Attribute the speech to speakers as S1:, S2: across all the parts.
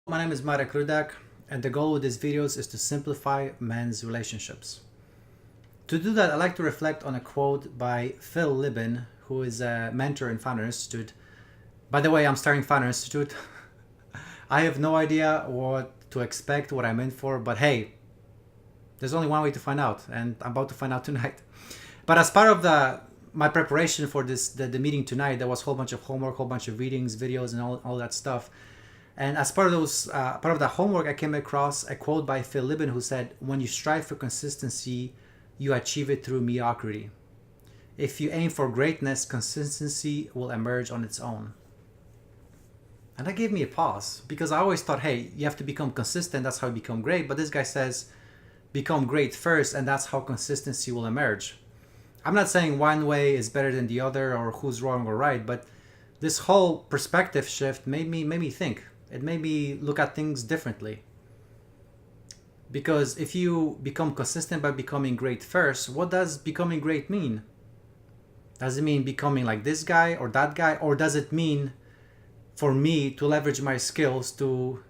S1: My name is Marek Rudak, and the goal of these videos is to simplify men's relationships. To do that, I like to reflect on a quote by Phil Libin, who is a mentor in Founder Institute. By the way, I'm starting Founder Institute. I have no idea what to expect, what I'm in for, but hey, there's only one way to find out, and I'm about to find out tonight. But as part of my preparation for the meeting tonight, there was a whole bunch of homework, a whole bunch of readings, videos, and all that stuff. And as part of that homework, I came across a quote by Phil Libin who said, "When you strive for consistency, you achieve it through mediocrity. If you aim for greatness, consistency will emerge on its own." And that gave me a pause, because I always thought, hey, you have to become consistent, that's how you become great. But this guy says, become great first, and that's how consistency will emerge. I'm not saying one way is better than the other or who's wrong or right, but this whole perspective shift made me think. It made me look at things differently. Because if you become consistent by becoming great first, what does becoming great mean? Does it mean becoming like this guy or that guy? Or does it mean for me to leverage my skills to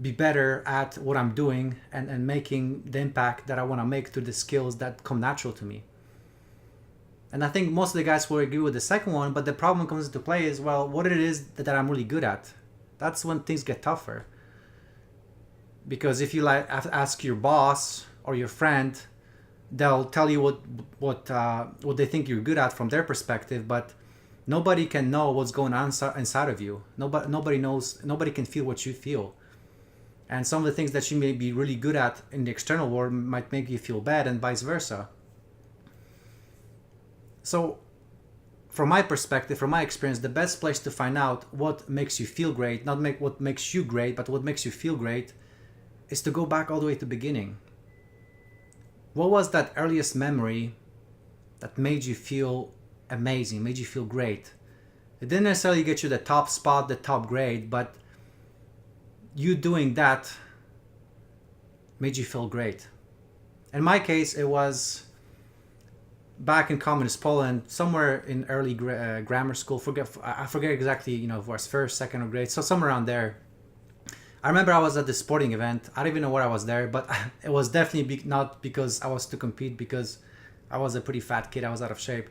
S1: be better at what I'm doing and making the impact that I want to make through the skills that come natural to me? And I think most of the guys will agree with the second one, but the problem comes into play is, well, what it is that I'm really good at. That's when things get tougher. Because if you ask your boss or your friend, they'll tell you what they think you're good at from their perspective, but nobody can know what's going on inside of you. Nobody knows. Nobody can feel what you feel. And some of the things that you may be really good at in the external world might make you feel bad, and vice versa. So, from my perspective, from my experience, the best place to find out what makes you feel great, not what makes you great, but what makes you feel great, is to go back all the way to the beginning. What was that earliest memory that made you feel amazing, made you feel great? It didn't necessarily get you the top spot, the top grade, but you doing that made you feel great. In my case, it was back in communist Poland, somewhere in early grammar school. I forget exactly, if it was first, second, or grade, so somewhere around there. I remember I was at this sporting event. I don't even know where I was there, but it was definitely not because I was to compete, because I was a pretty fat kid. I was out of shape.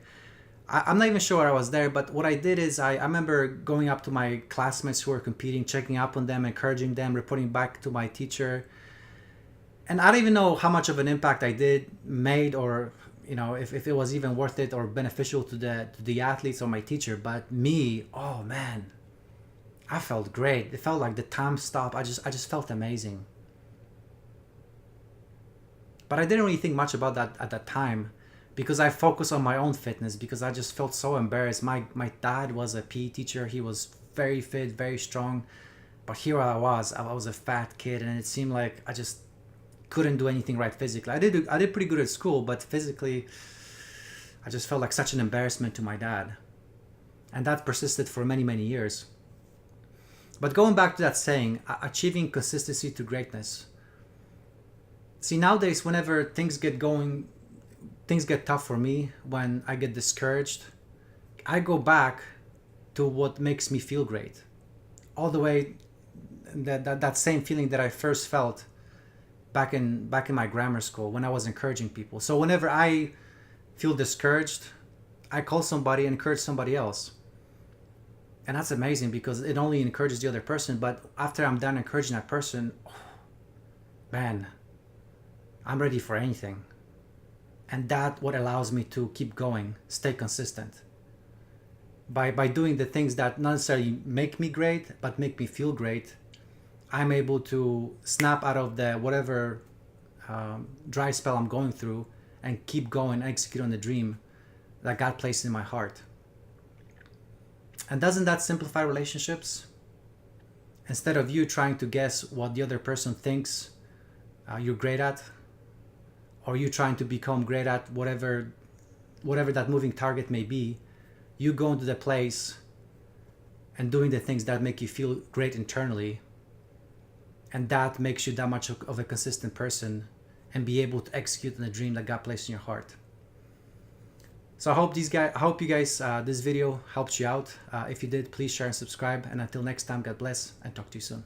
S1: I'm not even sure where I was there, but what I did is I remember going up to my classmates who were competing, checking up on them, encouraging them, reporting back to my teacher. And I don't even know how much of an impact I made, or if it was even worth it or beneficial to the athletes or my teacher. But me, oh man, I felt great. It felt like the time stopped. I just felt amazing. But I didn't really think much about that at that time, because I focused on my own fitness, because I just felt so embarrassed. My dad was a PE teacher. He was very fit, very strong. But here I was a fat kid, and it seemed like I just couldn't do anything right physically. I did pretty good at school, but physically, I just felt like such an embarrassment to my dad. And that persisted for many, many years. But going back to that saying, achieving consistency to greatness. See, nowadays, whenever things get tough for me, when I get discouraged, I go back to what makes me feel great. All the way, that same feeling that I first felt back in my grammar school when I was encouraging people. So whenever I feel discouraged, I call somebody and encourage somebody else. And that's amazing, because it only encourages the other person, but after I'm done encouraging that person, man, I'm ready for anything. And that's what allows me to keep going, stay consistent. By doing the things that not necessarily make me great, but make me feel great, I'm able to snap out of the whatever dry spell I'm going through and keep going, execute on the dream that God placed in my heart. And doesn't that simplify relationships? Instead of you trying to guess what the other person thinks you're great at, or you trying to become great at whatever that moving target may be, you go into the place and doing the things that make you feel great internally. And that makes you that much of a consistent person, and be able to execute on the dream that God placed in your heart. So I hope you guys, this video helped you out. If you did, please share and subscribe. And until next time, God bless, and talk to you soon.